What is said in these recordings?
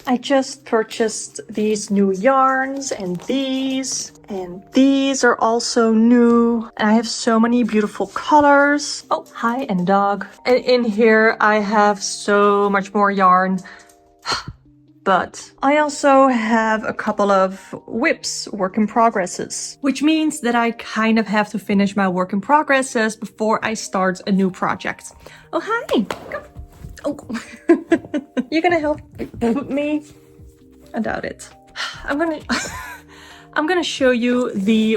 I just purchased these new yarns and these are also new. And I have so many beautiful colors. Oh, hi, and a dog. And in here I have so much more yarn. But I also have a couple of whips, work in progresses, which means that I kind of have to finish my work in progresses before I start a new project. Oh, hi. Come. Oh, you're gonna help me? I doubt it. I'm gonna show you the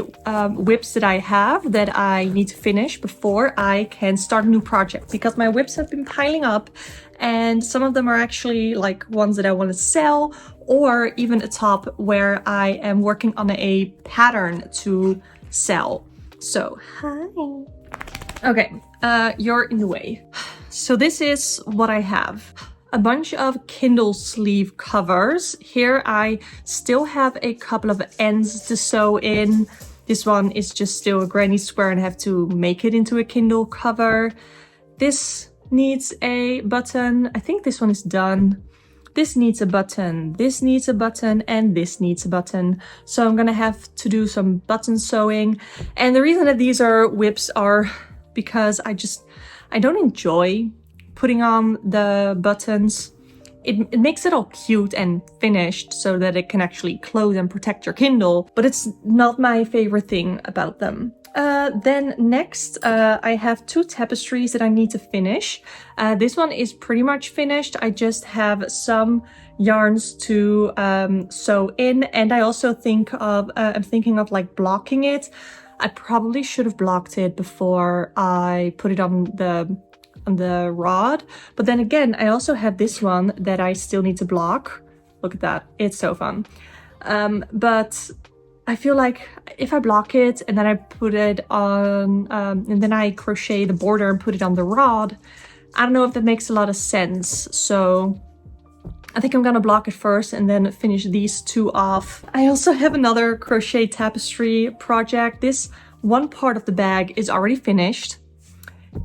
whips that I have that I need to finish before I can start a new project, because my whips have been piling up and some of them are actually like ones that I want to sell, or even a top where I am working on a pattern to sell. So, hi. Okay, you're in the way. So this is what I have. A bunch of Kindle sleeve covers. Here I still have a couple of ends to sew in. This one is just still a granny square and I have to make it into a Kindle cover. This needs a button. I think this one is done. This needs a button, this needs a button, and this needs a button. So I'm gonna have to do some button sewing. And the reason that these are whips are because I don't enjoy putting on the buttons. It makes it all cute and finished so that it can actually close and protect your Kindle, but it's not my favorite thing about them. Then next, I have two tapestries that I need to finish. This one is pretty much finished. I just have some yarns to sew in, and I also I'm thinking of like blocking it. I probably should have blocked it before I put it on the rod, but then again I also have this one that I still need to block. Look at that, it's so fun. But I feel like if I block it and then I put it on and then I crochet the border and put it on the rod, I don't know if that makes a lot of sense. So I think I'm gonna block it first and then finish these two off. I also have another crochet tapestry project. This one part of the bag is already finished.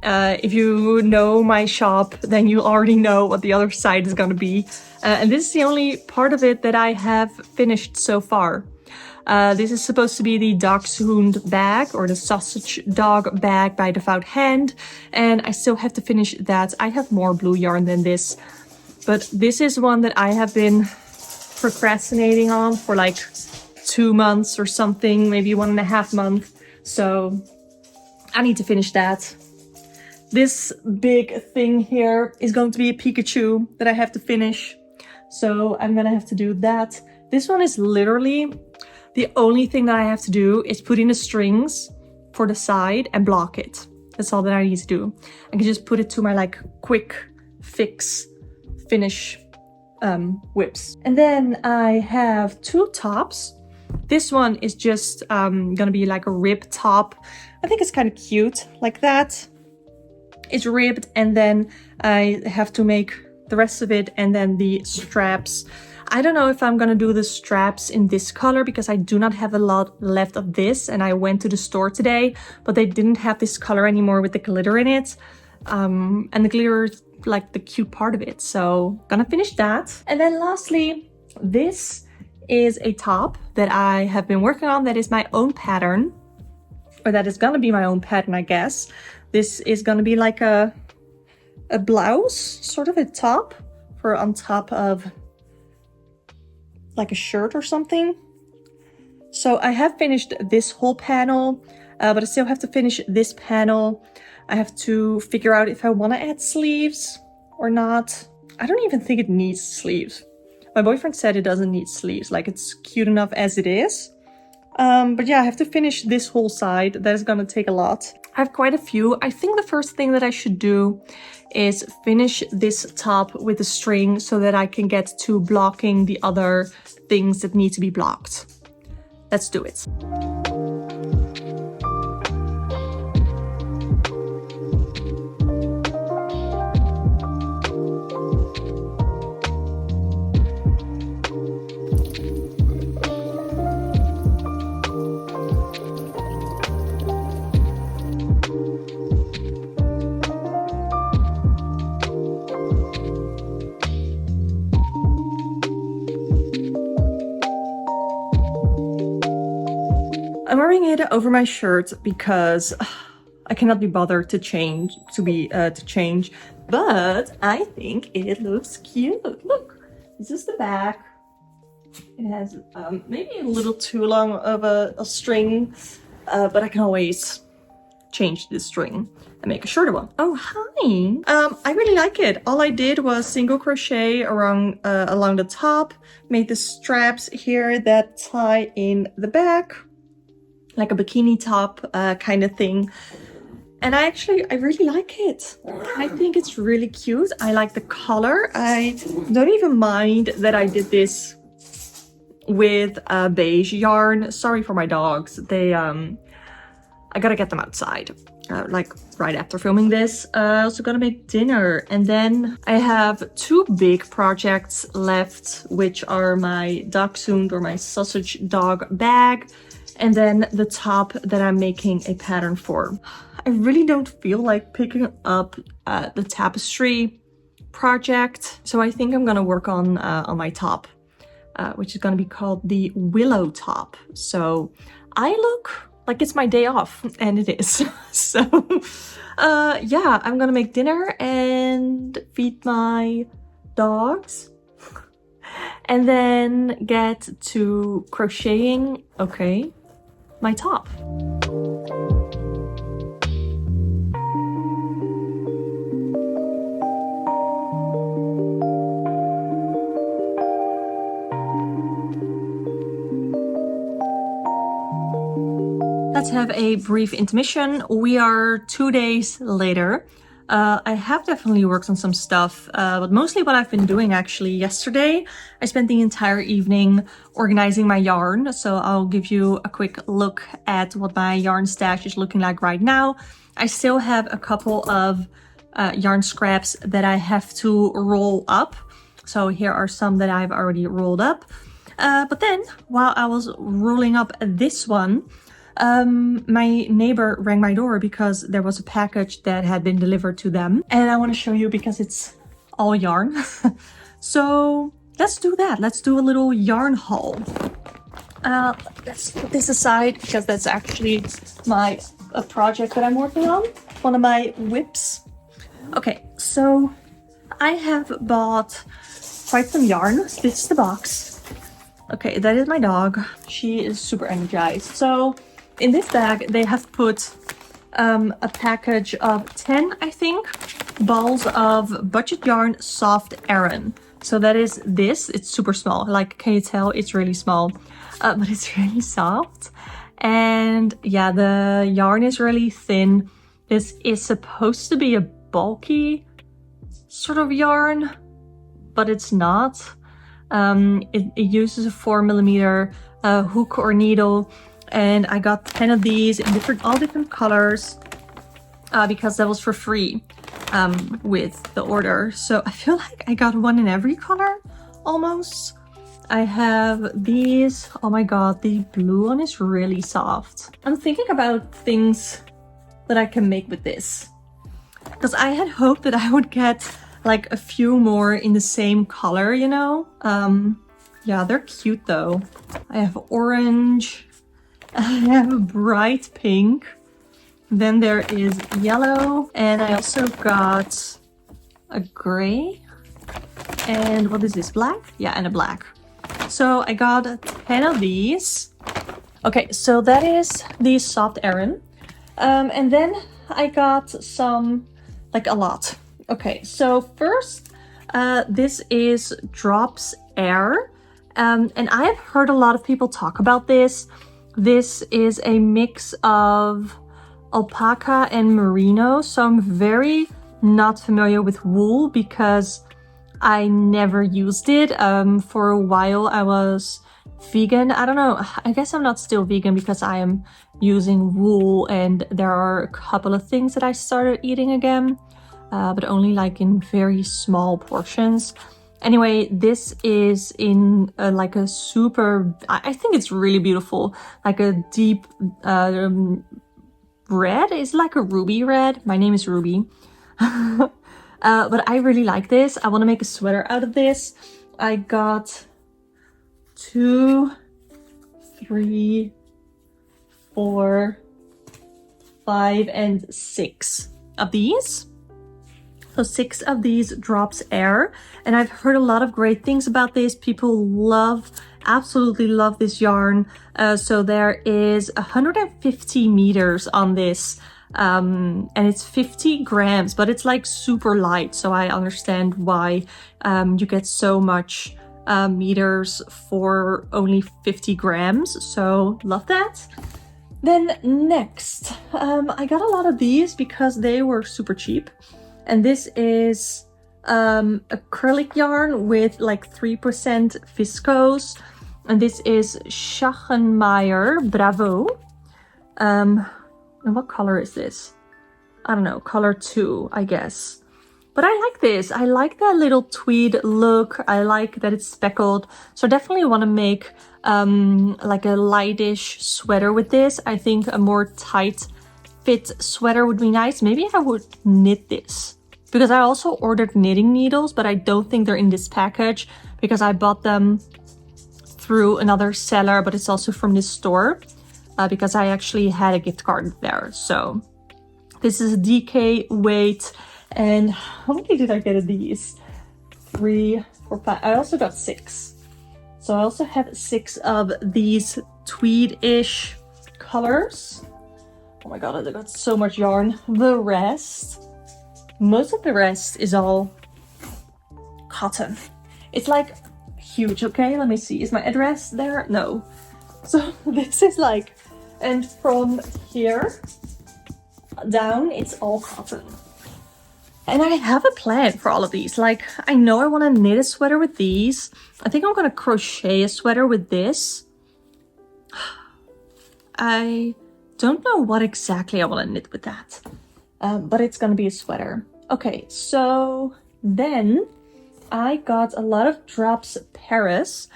If you know my shop, then you already know what the other side is gonna be. And this is the only part of it that I have finished so far. This is supposed to be the Dachshund bag, or the sausage dog bag by Devout Hand, and I still have to finish that. I have more blue yarn than this, but this is one that I have been procrastinating on for like 2 months or something, maybe 1.5 months. So I need to finish that. This big thing here is going to be a Pikachu that I have to finish. So I'm gonna have to do that. This one is literally the only thing that I have to do is put in the strings for the side and block it. That's all that I need to do. I can just put it to my like quick fix finish whips. And then I have two tops. This one is just gonna be like a rib top. I think it's kind of cute like that. It's ribbed, and then I have to make the rest of it, and then the straps. I don't know if I'm gonna do the straps in this color because I do not have a lot left of this, and I went to the store today, but they didn't have this color anymore with the glitter in it. And the glitter is like the cute part of it, so gonna finish that. And then lastly, this is a top that I have been working on that is my own pattern, or that is gonna be my own pattern, I guess. This is gonna be like a blouse, sort of a top for on top of like a shirt or something. So I have finished this whole panel, but I still have to finish this panel. I have to figure out if I want to add sleeves or not. I don't even think it needs sleeves. My boyfriend said it doesn't need sleeves, like it's cute enough as it is. But yeah, I have to finish this whole side. That is gonna take a lot. I have quite a few. I think the first thing that I should do is finish this top with a string so that I can get to blocking the other things that need to be blocked. Let's do it. I'm wearing it over my shirt because I cannot be bothered to change, but I think it looks cute. Look, this is the back. It has maybe a little too long of a string, but I can always change this string and make a shorter one. Oh, hi. I really like it. All I did was single crochet along the top, made the straps here that tie in the back, like a bikini top kind of thing. And I really like it. I think it's really cute. I like the color. I don't even mind that I did this with a beige yarn. Sorry for my dogs. They, I gotta get them outside, like right after filming this. I also gotta make dinner. And then I have two big projects left, which are my dachshund or my sausage dog bag. And then the top that I'm making a pattern for. I really don't feel like picking up the Tapestry project. So I think I'm gonna work on my top, which is gonna be called the Willow top. So I look like it's my day off, and it is. So yeah, I'm gonna make dinner and feed my dogs. And then get to crocheting, okay, my top. Let's have a brief intermission. We are 2 days later. I have definitely worked on some stuff, but mostly what I've been doing actually yesterday, I spent the entire evening organizing my yarn. So I'll give you a quick look at what my yarn stash is looking like right now. I still have a couple of yarn scraps that I have to roll up. So here are some that I've already rolled up. But then while I was rolling up this one, my neighbor rang my door because there was a package that had been delivered to them, and I want to show you because it's all yarn. So let's do that. Let's do a little yarn haul. Let's put this aside because that's actually a project that I'm working on, one of my whips. Okay, so I have bought quite some yarn. This is the box. Okay, that is my dog. She is super energized. So in this bag, they have put a package of 10, I think, balls of budget yarn soft Aran. So that is this. It's super small. Like, can you tell? It's really small, but it's really soft. And yeah, the yarn is really thin. This is supposed to be a bulky sort of yarn, but it's not. It uses a 4mm hook or needle. And I got 10 of these in all different colors because that was for free with the order. So I feel like I got one in every color almost. I have these. Oh my god, the blue one is really soft. I'm thinking about things that I can make with this, because I had hoped that I would get like a few more in the same color, you know? Yeah, they're cute though. I have orange. I have bright pink, then there is yellow, and I also got a gray, and what is this, black? Yeah, and a black. So I got 10 of these. Okay, so that is the soft Aran. And then I got some, like a lot. Okay, so first, this is Drops Air. And I have heard a lot of people talk about this. This is a mix of alpaca and merino, so I'm very not familiar with wool because I never used it. For a while I was vegan. I don't know, I guess I'm not still vegan because I am using wool, and there are a couple of things that I started eating again, but only like in very small portions. Anyway, this is in like a super, I think it's really beautiful, like a deep red. It's like a ruby red. My name is Ruby. But I really like this. I want to make a sweater out of this. I got 2, 3, 4, 5, and 6 of these. So 6 of these drops air, and I've heard a lot of great things about this. People absolutely love this yarn. So there is 150 meters on this, and it's 50 grams, but it's like super light. So I understand why you get so much meters for only 50 grams. So love that. Then next, I got a lot of these because they were super cheap. And this is acrylic yarn with like 3% viscose. And this is Schachenmeyer Bravo. And what color is this? I don't know, color 2, I guess. But I like this. I like that little tweed look. I like that it's speckled. So I definitely want to make like a lightish sweater with this. I think a more tight fit sweater would be nice. Maybe I would knit this, because I also ordered knitting needles, but I don't think they're in this package because I bought them through another seller, but it's also from this store because I actually had a gift card there. So this is a DK weight. And how many did I get of these? 3, 4, 5. I also got 6. So I also have 6 of these tweed-ish colors. Oh my god, I got so much yarn. Most of the rest is all cotton. It's like huge, okay? Let me see. Is my address there? No. So this is like, and from here down, it's all cotton. And I have a plan for all of these. Like, I know I want to knit a sweater with these. I think I'm going to crochet a sweater with this. I don't know what exactly I want to knit with that. But it's going to be a sweater. Okay, so then I got a lot of drops Paris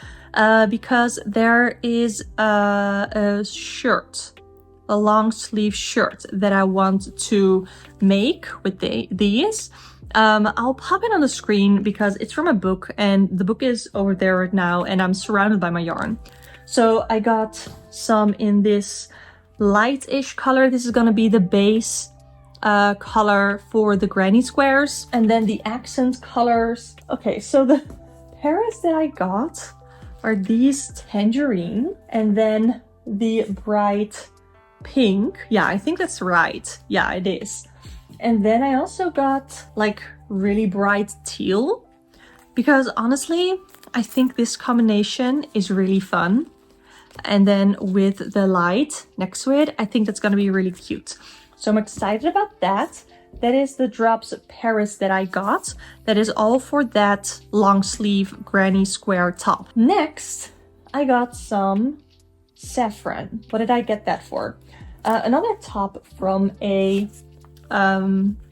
because there is a shirt, a long sleeve shirt that I want to make with these. I'll pop it on the screen because it's from a book and the book is over there right now and I'm surrounded by my yarn. So I got some in this light-ish color. This is gonna be the base color for the granny squares, and then the accent colors. Okay, so the Paris that I got are these tangerine and then the bright pink. Yeah, I think that's right. Yeah, it is. And then I also got like really bright teal because honestly, I think this combination is really fun. And then with the light next to it, I think that's gonna be really cute. So I'm excited about that. That is the drops Paris that I got. That is all for that long sleeve granny square top. Next, I got some saffron. What did I get that for? Another top from a,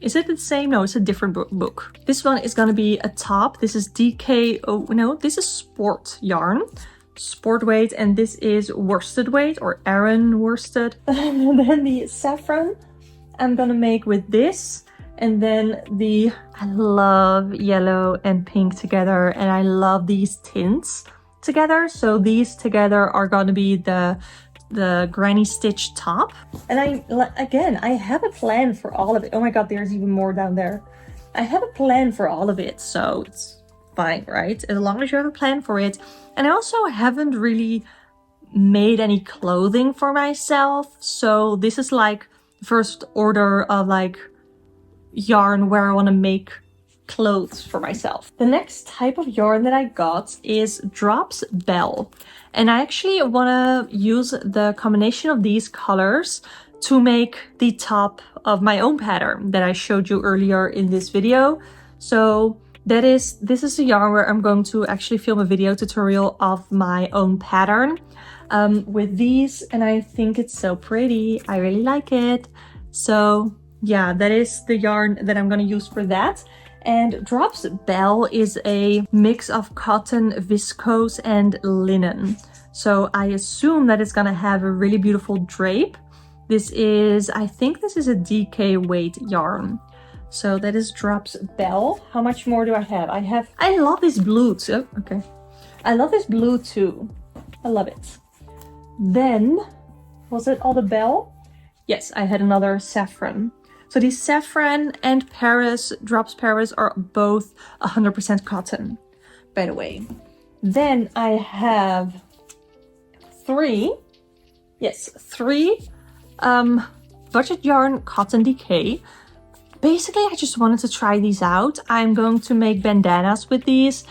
is it the same? No, it's a different book. This one is gonna be a top. This is DK, oh no, this is sport yarn. Sport weight, and this is worsted weight or Aran worsted. And then the saffron I'm gonna make with this, and then I love yellow and pink together, and I love these tints together. So these together are gonna be the granny stitch top. And I have a plan for all of it. Oh my god, there's even more down there. I have a plan for all of it, so it's fine, right? As long as you have a plan for it. And I also haven't really made any clothing for myself, so this is like first order of like yarn where I want to make clothes for myself. The next type of yarn that I got is Drops Bell, and I actually want to use the combination of these colors to make the top of my own pattern that I showed you earlier in this video. So this is a yarn where I'm going to actually film a video tutorial of my own pattern with these, and I think it's so pretty. I really like it. So yeah, that is the yarn that I'm gonna use for that. And Drops Bell is a mix of cotton, viscose, and linen. So I assume that it's gonna have a really beautiful drape. I think this is a DK weight yarn. So that is Drops Bell. How much more do I have? I love this blue too. Okay. I love this blue too. I love it. Then Was it all the bell? Yes, I had another saffron. So these saffron and Paris, drops Paris, are both 100% cotton, by the way. Then I have three budget yarn cotton decay. Basically, I just wanted to try these out. I'm going to make bandanas with these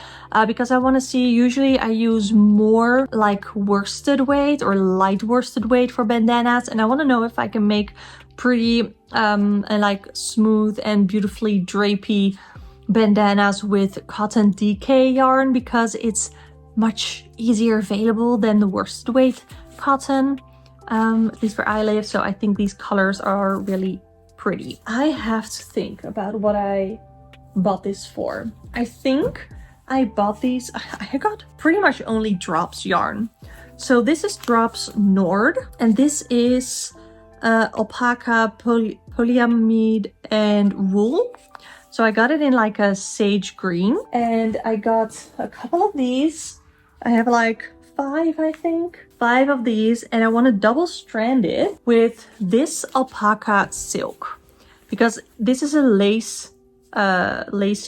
because I want to see, usually I use more like worsted weight or light worsted weight for bandanas, and I want to know if I can make pretty and like smooth and beautifully drapey bandanas with cotton decay yarn, because it's much easier available than the worsted weight cotton, at least where I live. So I think these colors are really pretty. I have to think about what I bought this for. I think I bought these, I got pretty much only drops yarn. So this is drops Nord, and this is alpaca, polyamide, and wool. So I got it in like a sage green, and I got a couple of these. I have like 5, I think. 5 of these, and I want to double strand it with this alpaca silk, because this is a lace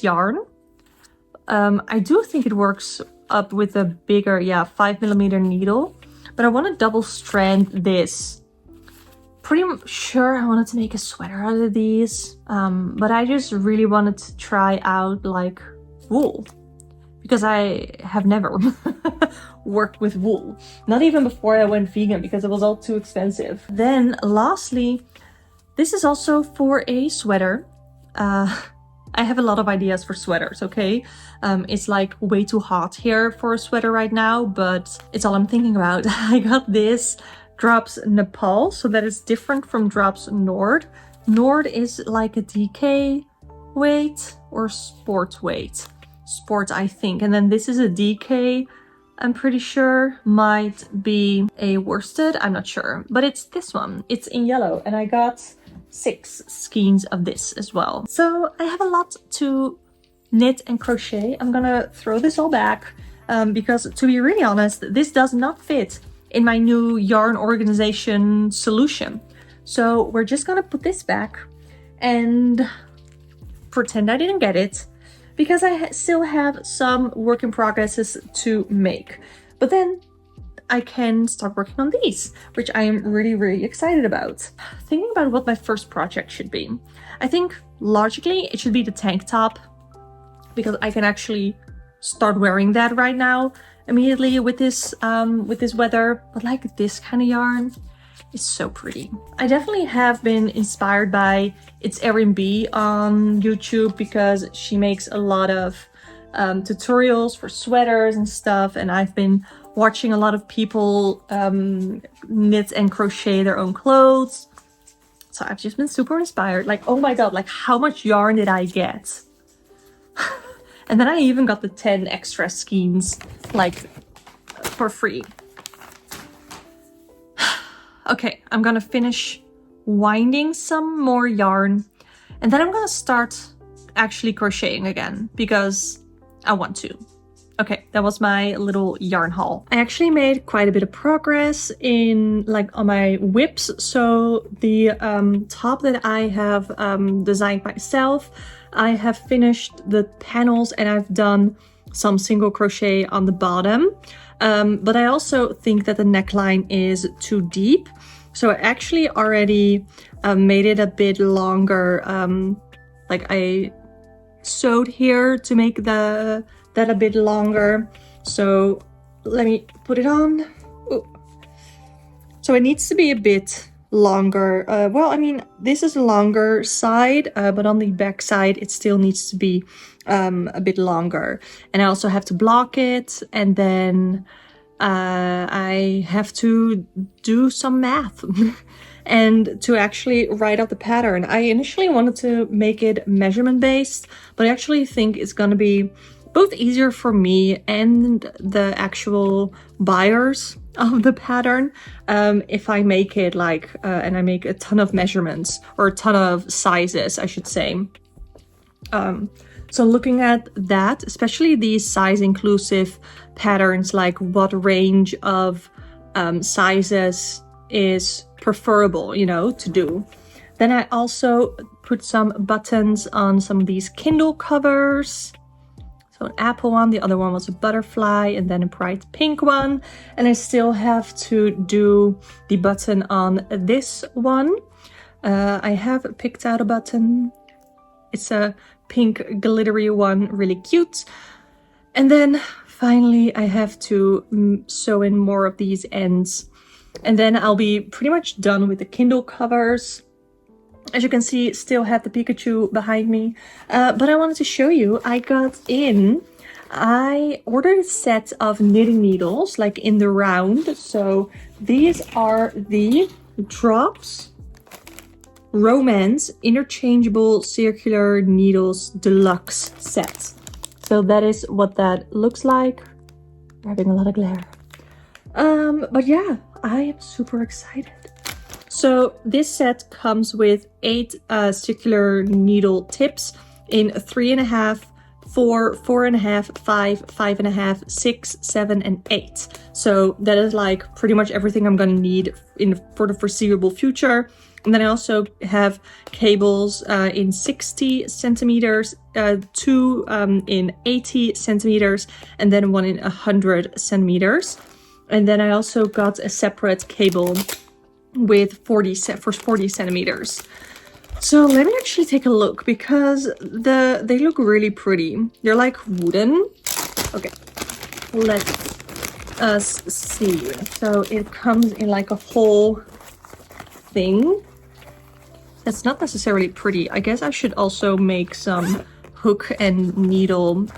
yarn. I do think it works up with a bigger 5mm needle, but I want to double strand this. Pretty sure I wanted to make a sweater out of these, but I just really wanted to try out like wool, because I have never worked with wool. Not even before I went vegan, because it was all too expensive. Then lastly, this is also for a sweater. I have a lot of ideas for sweaters, okay? It's like way too hot here for a sweater right now, but it's all I'm thinking about. I got this drops Nepal, so that is different from drops Nord. Nord is like a DK weight or sport weight. Sport, I think. And then this is a DK, I'm pretty sure. Might be a worsted, I'm not sure. But it's this one. It's in yellow, and I got 6 skeins of this as well. So I have a lot to knit and crochet. I'm gonna throw this all back because, to be really honest, this does not fit in my new yarn organization solution. So we're just gonna put this back and pretend I didn't get it, because I still have some work in progresses to make. But then I can start working on these, which I am really, really excited about. Thinking about what my first project should be. I think logically it should be the tank top, because I can actually start wearing that right now immediately with this weather. But like this kind of yarn is so pretty. I definitely have been inspired by It's Erin B on YouTube, because she makes a lot of tutorials for sweaters and stuff, and I've been watching a lot of people knit and crochet their own clothes. So I've just been super inspired. Like, oh my god, like how much yarn did I get? And then I even got the 10 extra skeins, like, for free. Okay, I'm gonna finish winding some more yarn, and then I'm gonna start actually crocheting again, because I want to. Okay, that was my little yarn haul. I actually made quite a bit of progress in on my whips. So the top that I have designed myself, I have finished the panels, and I've done some single crochet on the bottom. But I also think that the neckline is too deep. So I actually already made it a bit longer. Like I sewed here to make that a bit longer. So let me put it on. Ooh. So it needs to be a bit longer. Well, I mean, this is a longer side, but on the back side, it still needs to be a bit longer. And I also have to block it, and then I have to do some math and to actually write out the pattern. I initially wanted to make it measurement based, but I actually think it's gonna be both easier for me and the actual buyers of the pattern if I make it like and I make a ton of measurements, or a ton of sizes, I should say. So looking at that, especially these size inclusive patterns, like what range of sizes is preferable, you know, to do. Then I also put some buttons on some of these Kindle covers. So an apple one, the other one was a butterfly, and then a bright pink one. And I still have to do the button on this one. I have picked out a button. It's a pink glittery one, really cute. And then finally I have to sew in more of these ends. And then I'll be pretty much done with the Kindle covers. As you can see, still have the Pikachu behind me. But I wanted to show you, I ordered a set of knitting needles, like in the round. So these are the Drops Romance Interchangeable Circular Needles Deluxe set. So that is what that looks like. We're having a lot of glare. But yeah, I am super excited. So this set comes with 8 circular needle tips in 3.5, 4, 4.5, 5, 5.5, 6, 7, and 8. So that is like pretty much everything I'm gonna need for the foreseeable future. And then I also have cables in 60 centimeters, 2 in 80 centimeters, and then 1 in 100 centimeters. And then I also got a separate cable with 40 centimeters. So let me actually take a look, because they look really pretty. They're like wooden. Okay, let us see. So it comes in like a whole thing. That's not necessarily pretty. I guess I should also make some hook and needle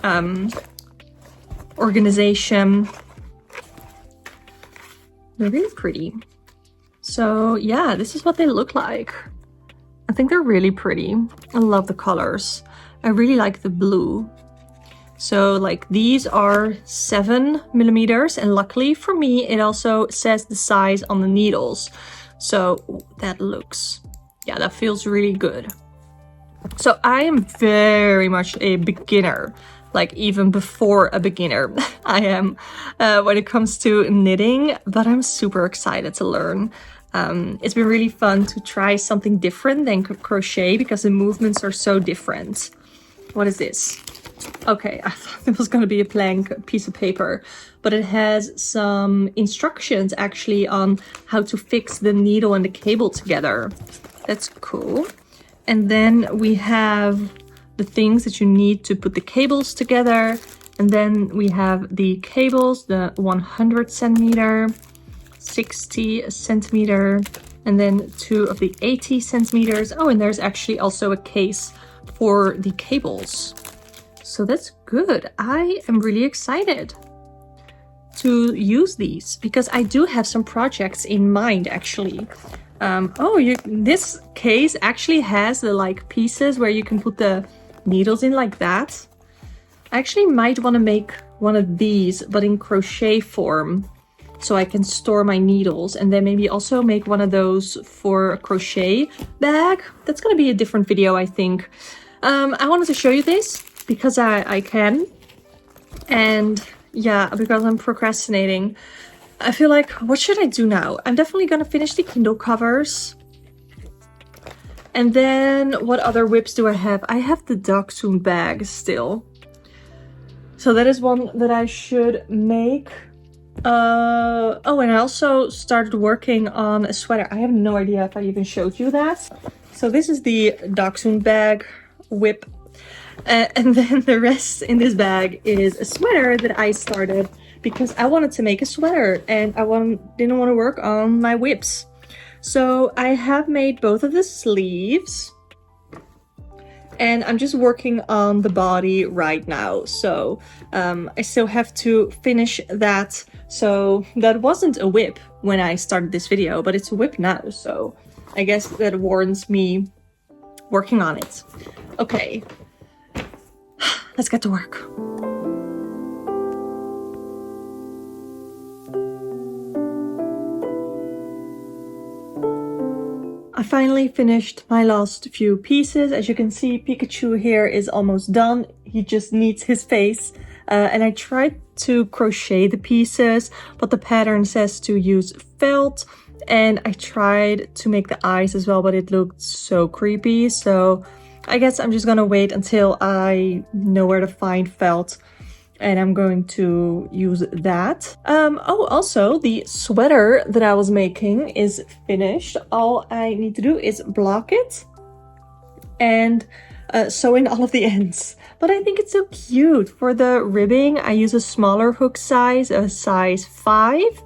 organization. They're really pretty. So yeah, this is what they look like. I think they're really pretty. I love the colors. I really like the blue. So like these are 7 millimeters, and luckily for me, it also says the size on the needles. So that looks, yeah, that feels really good. So I am very much a beginner, like even before a beginner I am when it comes to knitting, but I'm super excited to learn. It's been really fun to try something different than crochet, because the movements are so different. What is this? Okay, I thought it was going to be a blank piece of paper, but it has some instructions actually on how to fix the needle and the cable together. That's cool. And then we have the things that you need to put the cables together. And then we have the cables, the 100 centimeter, 60 centimeter, and then 2 of the 80 centimeters. Oh, and there's actually also a case for the cables. So that's good. I am really excited to use these, because I do have some projects in mind actually. This case actually has the like pieces where you can put the needles in like that. I actually might want to make one of these, but in crochet form, so I can store my needles, and then maybe also make one of those for a crochet bag. That's gonna be a different video, I think. I wanted to show you this because I can, and yeah, because I'm procrastinating. I feel like, what should I do now? I'm definitely gonna finish the Kindle covers. And then what other whips do I have? I have the Dachshund bag still. So that is one that I should make. Oh, and I also started working on a sweater. I have no idea if I even showed you that. So this is the Dachshund bag whip. And then the rest in this bag is a sweater that I started because I wanted to make a sweater and I didn't want to work on my whips. So I have made both of the sleeves and I'm just working on the body right now. So I still have to finish that. So that wasn't a whip when I started this video, but it's a whip now. So I guess that warrants me working on it. Okay, let's get to work. I finally finished my last few pieces. As you can see, Pikachu here is almost done. He just needs his face. And I tried to crochet the pieces, but the pattern says to use felt. And I tried to make the eyes as well, but it looked so creepy. So I guess I'm just gonna wait until I know where to find felt, and I'm going to use that. Oh, also the sweater that I was making is finished. All I need to do is block it and sew in all of the ends. But I think it's so cute. For the ribbing, I use a smaller hook size, a size 5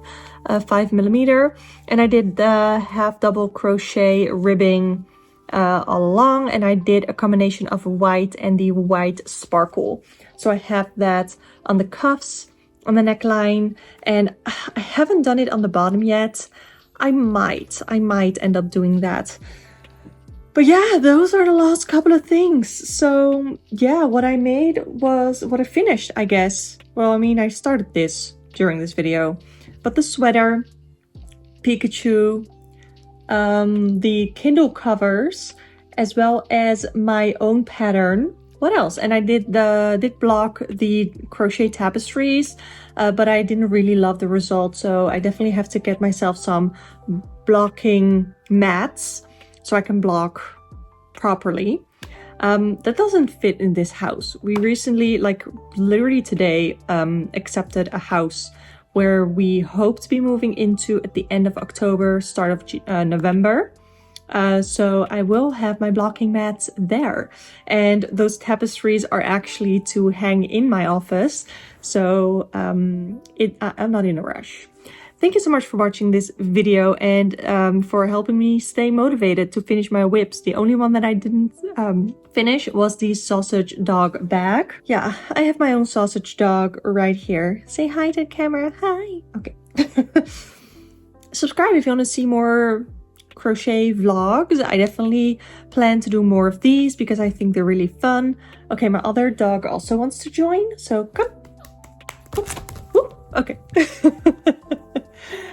millimeter, and I did the half double crochet ribbing all along, and I did a combination of white and the white sparkle. So I have that on the cuffs, on the neckline, and I haven't done it on the bottom yet. I might end up doing that. But yeah, those are the last couple of things. So yeah, what I made was what I finished, I guess. Well, I mean, I started this during this video, but the sweater, Pikachu, the Kindle covers, as well as my own pattern. What else? And I did block the crochet tapestries, but I didn't really love the result, so I definitely have to get myself some blocking mats so I can block properly. That doesn't fit in this house. We recently, like literally today, accepted a house where we hope to be moving into at the end of October, start of November. So I will have my blocking mats there, and those tapestries are actually to hang in my office. So I'm not in a rush. Thank you so much for watching this video and for helping me stay motivated to finish my whips. The only one that I didn't finish was the sausage dog bag. Yeah, I have my own sausage dog right here. Say hi to the camera. Hi. Okay. Subscribe if you want to see more crochet vlogs. I definitely plan to do more of these because I think they're really fun. Okay, my other dog also wants to join, so come. Ooh, okay.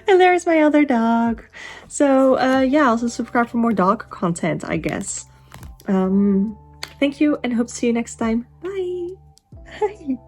And there's my other dog. So yeah, also subscribe for more dog content, I guess. Thank you and hope to see you next time. Bye. Bye.